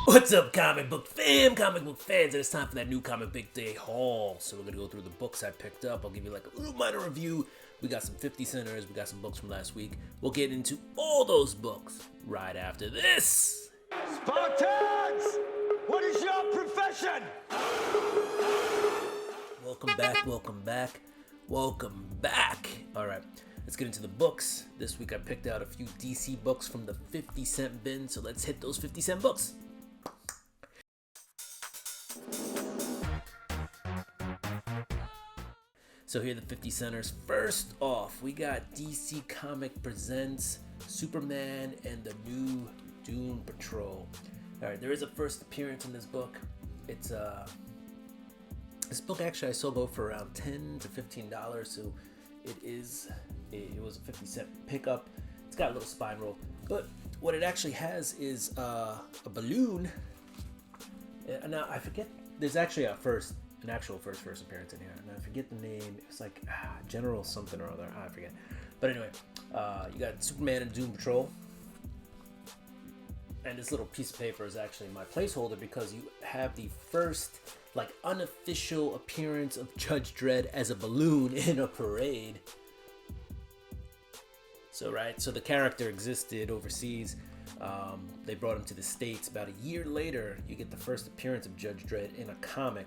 What's up, comic book comic book fans? And it's time for that new comic book day haul. So we're gonna go through the books I picked up. I'll give you like a little minor review. We got some 50 centers, we got some books from last week. We'll get into all those books right after this. Spartans! What is your profession? Welcome back, welcome back, welcome back. Alright, let's get into the books. This week I picked out a few DC books from the 50-cent bin, so let's hit those 50-cent books. So here are the 50 centers. First off, we got DC Comic Presents Superman and the New Doom Patrol. Alright, there is a first appearance in this book. It's this book actually I sold both for around $10 to $15, so it was a 50-cent pickup. It's got a little spine roll, but what it actually has is a balloon. Now I forget. There's actually an actual first appearance in here, and I forget the name. It's like General something or other. I forget. But anyway, you got Superman and Doom Patrol, and this little piece of paper is actually my placeholder because you have the first like unofficial appearance of Judge Dredd as a balloon in a parade. So the character existed overseas. They brought him to the States. About a year later, you get the first appearance of Judge Dredd in a comic.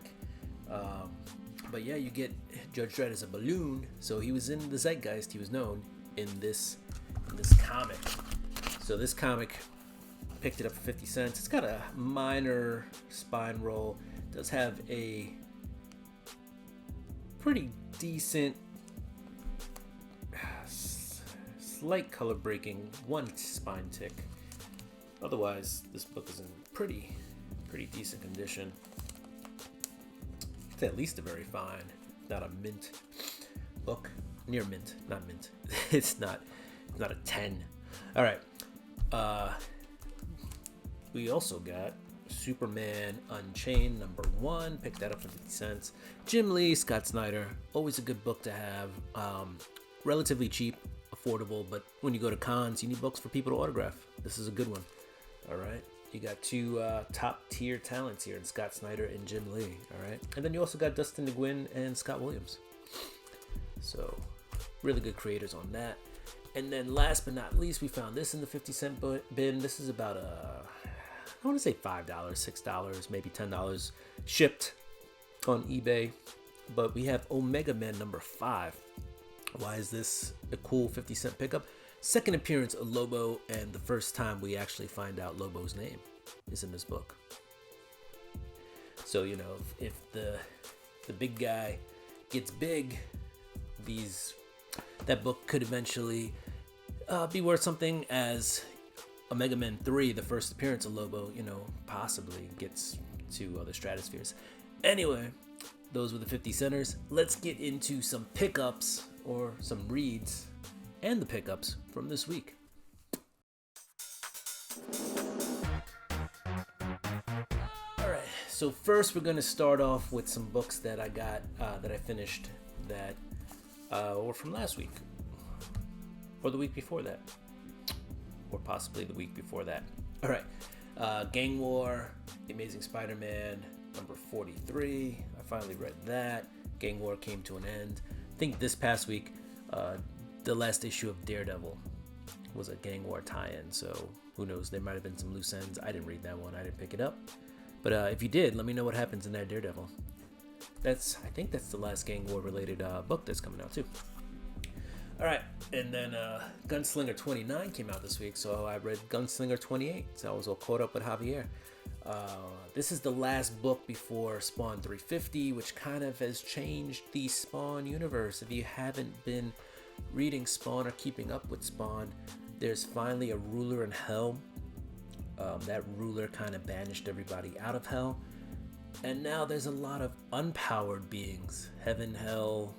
But yeah, you get Judge Dredd as a balloon, so he was in the zeitgeist. He was known in this comic. So this comic, picked it up for 50 cents. It's got a minor spine roll. It does have a pretty decent, slight color breaking, one spine tick. Otherwise, this book is in pretty decent condition. It's at least a very fine, not a mint book. Near mint, not mint. It's not a 10. All right. We also got Superman Unchained #1. Picked that up for 50 cents. Jim Lee, Scott Snyder. Always a good book to have. Relatively cheap, affordable, but when you go to cons, you need books for people to autograph. This is a good one. All right. You got two top tier talents here in Scott Snyder and Jim Lee. All right. And then you also got Dustin NguYen and Scott Williams. So really good creators on that. And then last but not least, we found this in the 50-cent bin. This is about I want to say $5, $6, maybe $10 shipped on eBay. But we have Omega Man #5. Why is this a cool 50-cent pickup? Second appearance of Lobo, and the first time we actually find out Lobo's name is in this book. So, if the big guy gets big, that book could eventually be worth something as Omega Man 3, the first appearance of Lobo, possibly gets to other stratospheres. Anyway, those were the 50 centers. Let's get into some pickups or some reads and the pickups from this week. Alright, so first we're going to start off with some books that I got, that I finished that were from last week. Or the week before that. Or possibly the week before that. Alright, Gang War, The Amazing Spider-Man, #43. I finally read that. Gang War came to an end. I think this past week, the last issue of Daredevil was a Gang War tie-in, so who knows, there might have been some loose ends. I didn't read that one, I didn't pick it up. But if you did, let me know what happens in that Daredevil. I think that's the last Gang War related book that's coming out too. Alright, and then Gunslinger 29 came out this week, so I read Gunslinger 28, so I was all caught up with Javier. This is the last book before Spawn 350, which kind of has changed the Spawn universe. If you haven't been reading Spawn or keeping up with Spawn, there's finally a ruler in hell. That ruler kind of banished everybody out of hell, and now there's a lot of unpowered beings, heaven, hell,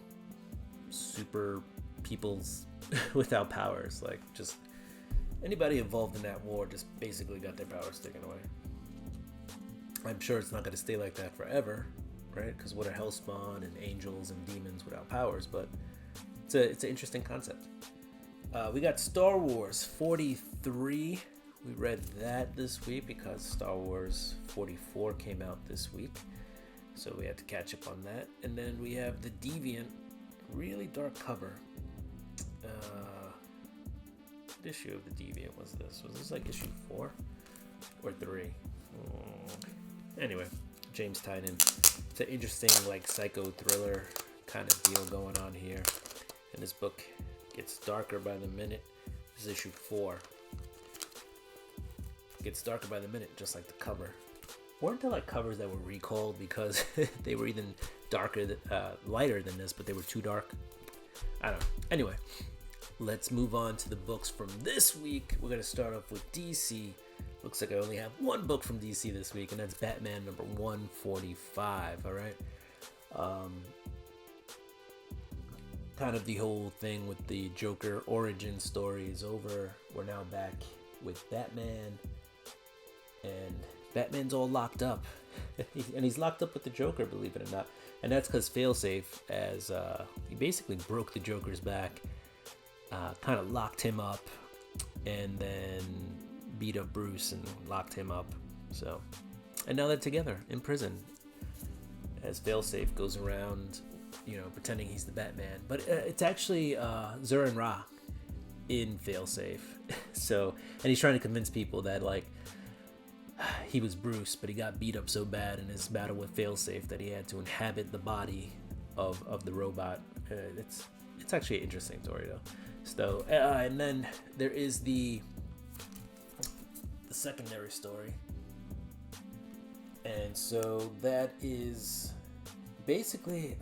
super peoples without powers. Like, just anybody involved in that war just basically got their powers taken away. I'm sure it's not going to stay like that forever, right? Because what are Hellspawn and angels and demons without powers? But it's an interesting concept. We got Star Wars 43, we read that this week because Star Wars 44 came out this week. So we had to catch up on that. And then we have The Deviant, really dark cover. What issue of The Deviant was this? Was this like issue 4 or 3? Anyway, James Tynion. It's an interesting like psycho thriller kind of deal going on here. And this book gets darker by the minute. This is issue 4. It gets darker by the minute, just like the cover. Weren't there like covers that were recalled because they were even darker, lighter than this, but they were too dark? I don't know. Anyway, let's move on to the books from this week. We're going to start off with DC. Looks like I only have one book from DC this week, and that's Batman number 145, all right? Kind of the whole thing with the Joker origin story is over. We're now back with Batman, and Batman's all locked up. And he's locked up with the Joker, believe it or not. And that's because Failsafe, as he basically broke the Joker's back, kind of locked him up, and then beat up Bruce and locked him up. So, and now they're together in prison as Failsafe goes around, you know, pretending he's the Batman. But it's actually Zur-En Ra in Failsafe. So, and he's trying to convince people that like he was Bruce, but he got beat up so bad in his battle with Failsafe that he had to inhabit the body of the robot. It's actually an interesting story though. So, and then there is the secondary story, and so that is basically,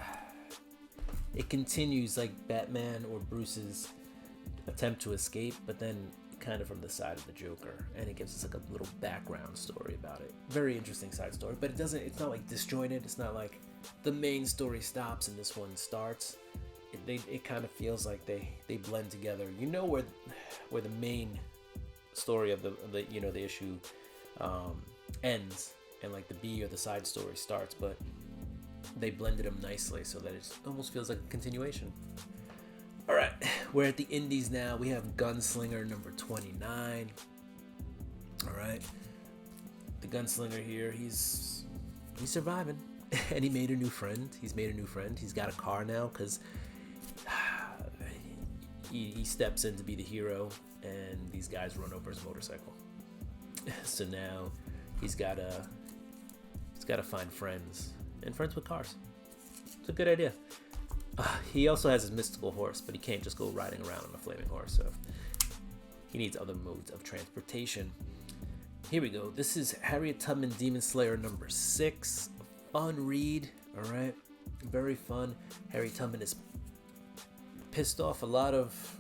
it continues like Batman or Bruce's attempt to escape, but then kind of from the side of the Joker, and it gives us like a little background story about it. Very interesting side story, but it's not like disjointed. It's not like the main story stops and this one starts. It kind of feels like they blend together. You know where the main story of the you know the issue ends, and like the B or the side story starts, but they blended them nicely so that it almost feels like a continuation. All right, we're at the indies now. We have Gunslinger number 29. All right, the Gunslinger here, he's surviving, and he made a new friend. He's got a car now because he steps in to be the hero, and these guys run over his motorcycle. So now he's got to find friends, and friends with cars. It's a good idea. He also has his mystical horse, but he can't just go riding around on a flaming horse, so he needs other modes of transportation. Here we go. This is Harriet Tubman Demon Slayer number 6. Fun read, all right? Very fun. Harriet Tubman is pissed off a lot of,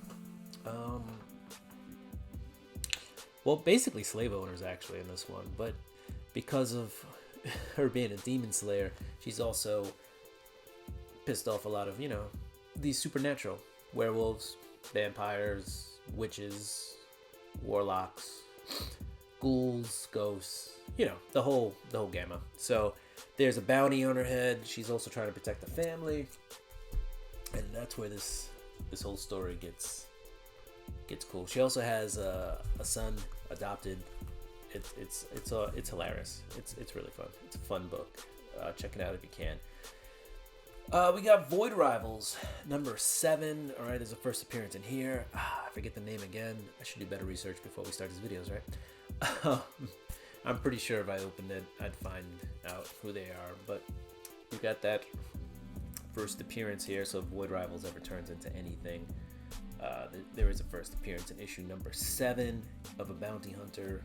basically slave owners actually in this one, but because of her being a demon slayer, she's also pissed off a lot of, you know, these supernatural werewolves, vampires, witches, warlocks, ghouls, ghosts, you know, the whole gamut. So there's a bounty on her head. She's also trying to protect the family, and that's where this whole story gets cool. She also has a son adopted. It's hilarious. It's really fun. It's a fun book. Check it out if you can. We got Void Rivals number 7. All right, there's a first appearance in here. I forget the name again. I should do better research before we start these videos, right? I'm pretty sure if I opened it, I'd find out who they are. But we got that first appearance here. So if Void Rivals ever turns into anything, there is a first appearance in issue number 7 of a bounty hunter.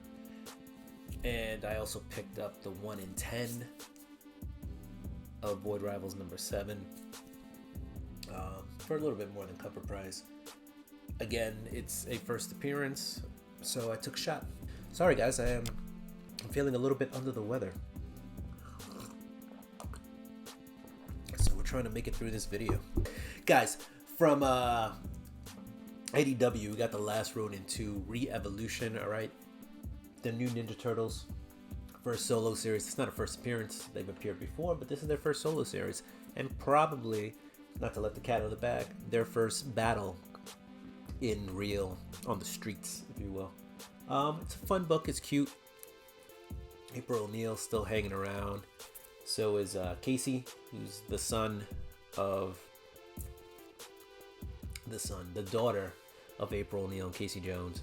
And I also picked up the 1 in 10 of Void Rivals number 7 for a little bit more than cover price. Again, it's a first appearance, so I took a shot. Sorry guys, I'm feeling a little bit under the weather, so we're trying to make it through this video. Guys, from IDW, we got the Last Ronin 2 Re-Evolution. All right, the new Ninja Turtles first solo series. It's not a first appearance, they've appeared before, but this is their first solo series, and probably, not to let the cat out of the bag, their first battle in real, on the streets, if you will. It's a fun book. It's cute. April O'Neil's still hanging around. So is Casey, who's the daughter of April O'Neil and Casey Jones.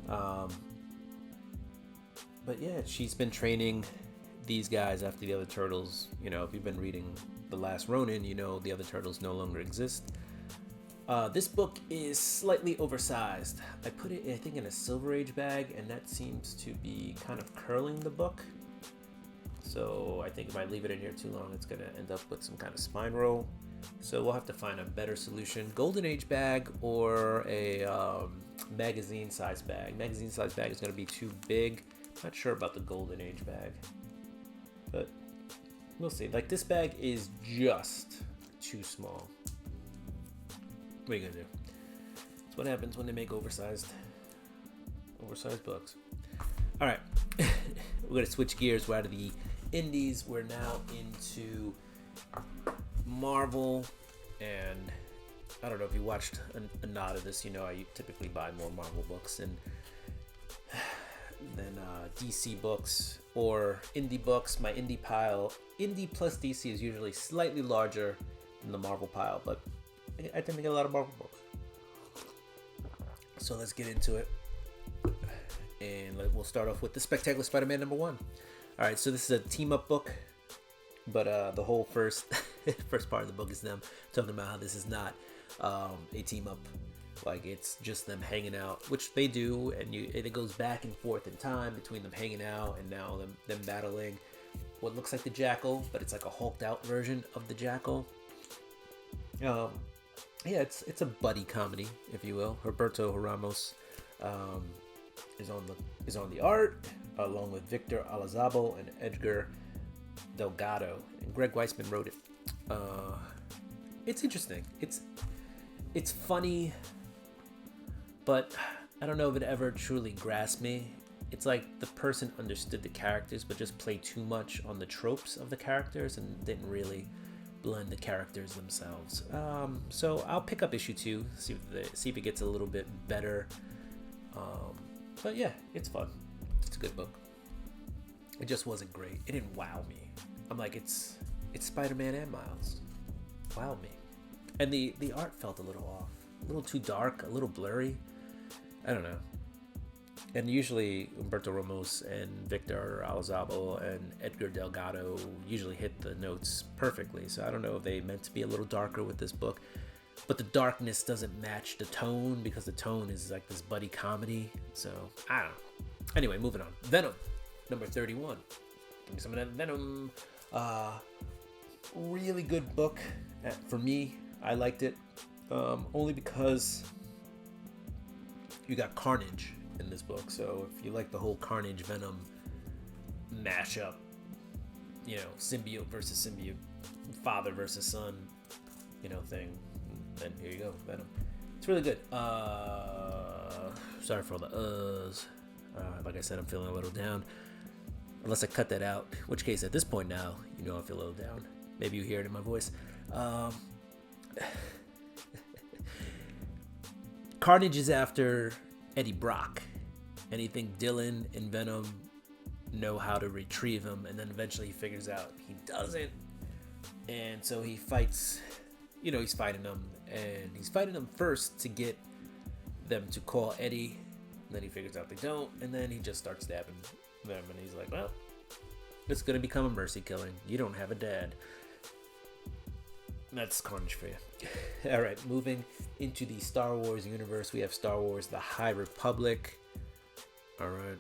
But yeah, she's been training these guys after the other turtles. You know, if you've been reading The Last Ronin, you know the other turtles no longer exist. This book is slightly oversized. I put it, I think, in a Silver Age bag, and that seems to be kind of curling the book. So I think if I leave it in here too long, it's going to end up with some kind of spine roll. So we'll have to find a better solution. Golden Age bag or a magazine size bag. Magazine size bag is going to be too big. Not sure about the Golden Age bag, but we'll see. Like, this bag is just too small. What are you gonna do? That's what happens when they make oversized books. All right, we're gonna switch gears. We're out of the indies. We're now into Marvel, and I don't know if you watched a nod of this. You know, I typically buy more Marvel books than DC books or indie books. My indie plus DC is usually slightly larger than the Marvel pile, but I tend to get a lot of Marvel books. So let's get into it. And we'll start off with the Spectacular Spider-Man #1. All right, so this is a team-up book, but the whole first part of the book is them talking about how this is not a team-up. Like, it's just them hanging out, which they do, and it goes back and forth in time between them hanging out and now them battling what looks like the Jackal, but it's like a hulked out version of the Jackal. Yeah, it's a buddy comedy, if you will. Roberto Ramos is on the art, along with Victor Alazabo and Edgar Delgado, and Greg Weisman wrote it. It's interesting. It's funny, but I don't know if it ever truly grasped me. It's like the person understood the characters, but just played too much on the tropes of the characters and didn't really blend the characters themselves. So I'll pick up issue 2, see if it gets a little bit better. But yeah, it's fun. It's a good book. It just wasn't great. It didn't wow me. I'm like, it's Spider-Man and Miles. Wowed me. And the art felt a little off. A little too dark, a little blurry. I don't know. And usually Humberto Ramos and Victor Alazabo and Edgar Delgado usually hit the notes perfectly. So I don't know if they meant to be a little darker with this book. But the darkness doesn't match the tone, because the tone is like this buddy comedy. So, I don't know. Anyway, moving on. Venom, number 31. Give me some of that Venom. Really good book. For me, I liked it. Only because you got Carnage in this book. So if you like the whole Carnage Venom mashup, you know, symbiote versus symbiote, father versus son, you know, thing, then here you go, Venom. It's really good. Sorry for all the uhs. Like I said, I'm feeling a little down. Unless I cut that out, in which case at this point now, you know I feel a little down. Maybe you hear it in my voice. Carnage is after Eddie Brock, and he thinks Dylan and Venom know how to retrieve him, and then eventually he figures out he doesn't, and so he fights. You know, he's fighting them, and he's fighting them first to get them to call Eddie. And then he figures out they don't, and then he just starts stabbing them, and he's like, well, it's gonna become a mercy killing. You don't have a dad. That's Carnage for you. All right, moving into the Star Wars universe, we have Star Wars: The High Republic. All right.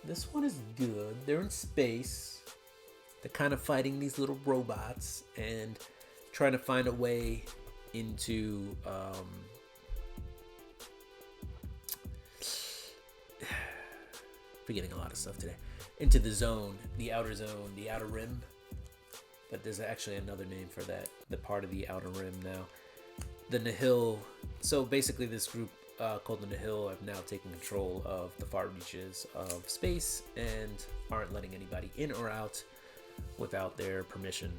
This one is good. They're in space. They're kind of fighting these little robots and trying to find a way into forgetting a lot of stuff today. Into the zone, the outer rim. But there's actually another name for that, the part of the outer rim now. The Nihil. So basically this group called the Nihil have now taken control of the far reaches of space and aren't letting anybody in or out without their permission.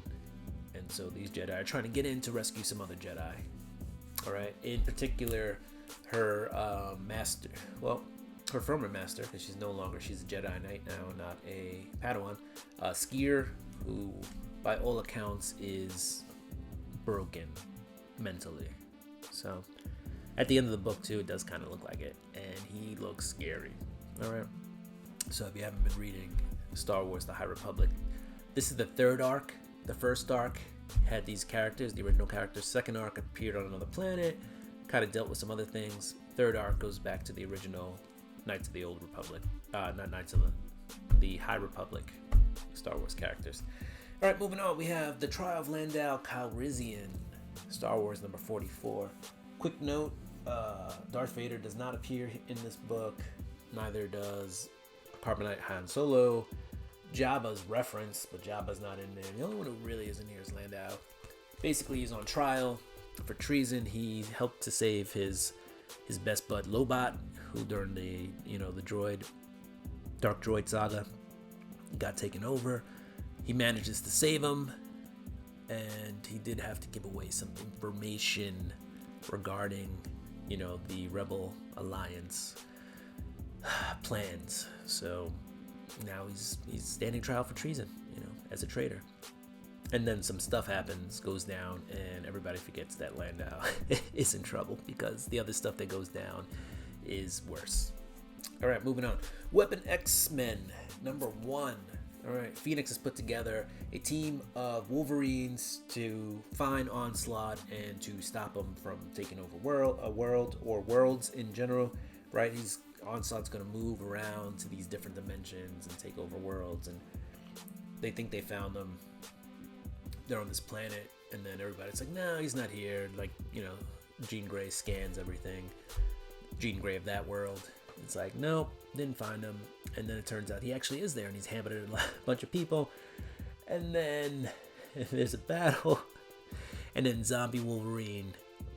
And so these Jedi are trying to get in to rescue some other Jedi. All right. In particular, her master, well, her former master, because she's a Jedi Knight now, not a Padawan, Skier, who by all accounts is broken mentally. So at the end of the book too, it does kind of look like it, and he looks scary. All right. So if you haven't been reading Star Wars: The High Republic, this is the third arc. The first arc had these characters, the original characters. Second arc appeared on another planet, kind of dealt with some other things. Third arc goes back to the original Knights of the Old Republic, not Knights of the High Republic Star Wars characters. All right, moving on. We have The Trial of Landau Calrissian, Star Wars number 44. Quick note, Darth Vader does not appear in this book. Neither does Carbonite Han Solo. Jabba's referenced, but Jabba's not in there. The only one who really isn't here is Landau. Basically, he's on trial for treason. He helped to save his best bud Lobot, who during the Dark Droid saga got taken over. He manages to save him, and he did have to give away some information regarding, the Rebel Alliance plans. So now he's standing trial for treason, as a traitor. And then some stuff goes down, and everybody forgets that Landau is in trouble because the other stuff that goes down is worse. All right, moving on. Weapon X-Men number 1. All right, Phoenix has put together a team of Wolverines to find Onslaught and to stop him from taking over a world or worlds in general. Right, Onslaught's gonna move around to these different dimensions and take over worlds, and they think they found them. They're on this planet, and then everybody's like, no, he's not here. Like, Jean Grey scans everything. Jean Grey of that world. It's like, nope, didn't find him. And then it turns out he actually is there, and he's hammering a bunch of people. And then there's a battle, and then Zombie Wolverine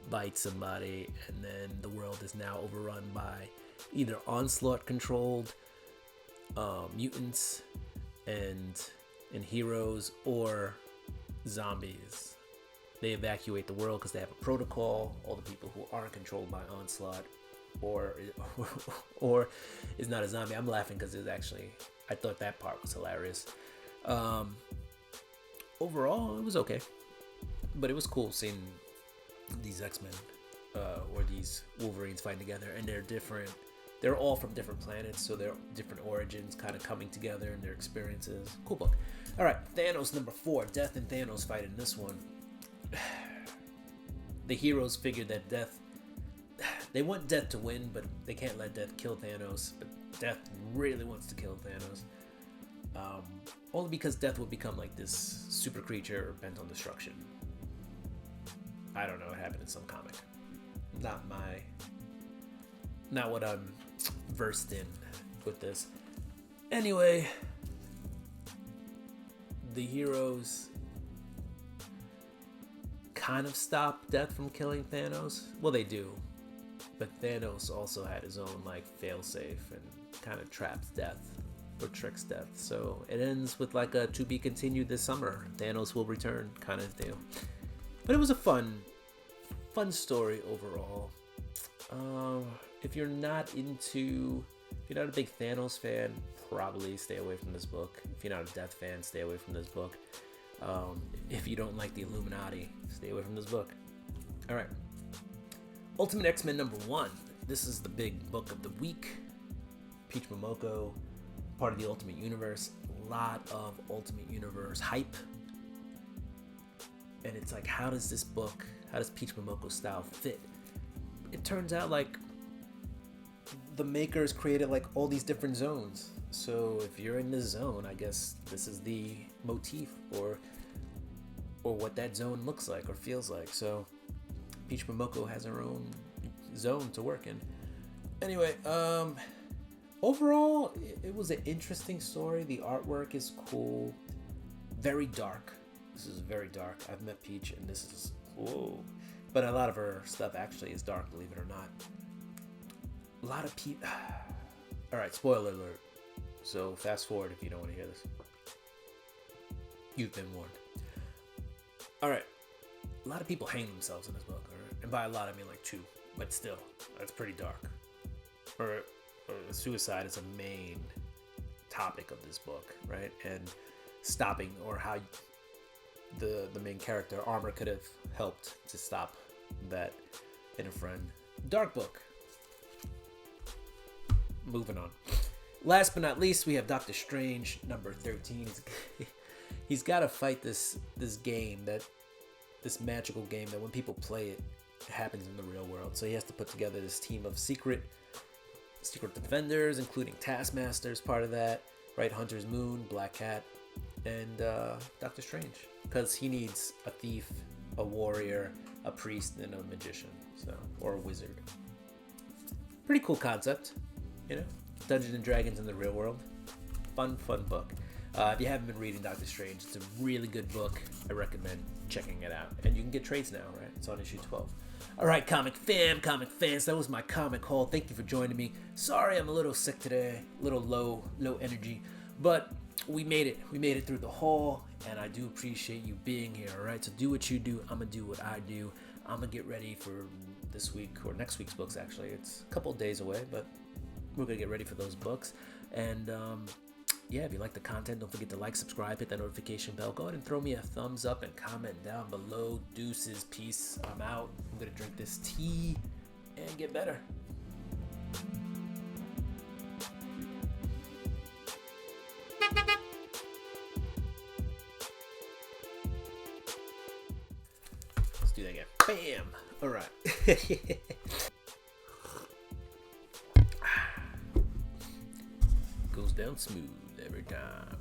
bites somebody, and then the world is now overrun by either Onslaught-controlled mutants and heroes, or zombies. They evacuate the world because they have a protocol. All the people who aren't controlled by Onslaught or is not a zombie. I'm laughing because I thought that part was hilarious. Overall, it was okay, but it was cool seeing these X-Men or these Wolverines fighting together, and they're different. They're all from different planets, so they're different origins kind of coming together in their experiences. Cool book. All right, Thanos number 4. Death and Thanos fight in this one. The heroes figured that they want Death to win, but they can't let Death kill Thanos. But Death really wants to kill Thanos. Only because Death would become like this super creature bent on destruction. I don't know, it happened in some comic. Not what I'm versed in with this. Anyway, the heroes kind of stop Death from killing Thanos. Well, they do, but Thanos also had his own failsafe and kind of traps Death or tricks Death. So it ends with a to be continued this summer. Thanos will return kind of deal. But it was a fun story overall. If you're not a big Thanos fan, probably stay away from this book. If you're not a Death fan, stay away from this book. If you don't like the Illuminati, stay away from this book. All right. Ultimate X-Men number 1. This is the big book of the week. Peach Momoko, part of the Ultimate Universe. A lot of Ultimate Universe hype. And it's like, how does Peach Momoko's style fit? It turns out the makers created all these different zones. So if you're in this zone, I guess this is the motif or what that zone looks like or feels like. So Peach Momoko has her own zone to work in. Anyway, overall, it was an interesting story. The artwork is cool. Very dark. This is very dark. I've met Peach, and this is whoa. But a lot of her stuff actually is dark, believe it or not. A lot of people. All right, spoiler alert. So fast forward if you don't want to hear this. You've been warned. All right, a lot of people hang themselves in this book, all right? And by a lot I mean 2, but still, It's pretty dark. Or suicide is a main topic of this book, right? And stopping, or how the main character Armor could have helped to stop that in a friend. Dark book. Moving on. Last but not least, we have Doctor Strange, number 13. He's got to fight this game, this magical game that when people play it, it happens in the real world. So he has to put together this team of secret defenders, including Taskmaster is part of that, right? Hunter's Moon, Black Cat, and Doctor Strange, because he needs a thief, a warrior, a priest, and a magician, or a wizard. Pretty cool concept, you know? Dungeons and Dragons in the real world. Fun book. If you haven't been reading Doctor Strange, it's a really good book. I recommend checking it out. And you can get trades now, right? It's on issue 12. All right, comic fans, that was my comic haul. Thank you for joining me. Sorry I'm a little sick today, a little low energy, but we made it. We made it through the haul, and I do appreciate you being here, all right? So do what you do. I'm going to do what I do. I'm going to get ready for this week, or next week's books, actually. It's a couple of days away, but we're going to get ready for those books. And yeah, if you like the content, don't forget to like, subscribe, hit that notification bell. Go ahead and throw me a thumbs up and comment down below. Deuces, peace. I'm out. I'm going to drink this tea and get better. Let's do that again. Bam. All right. Goes down smooth every time.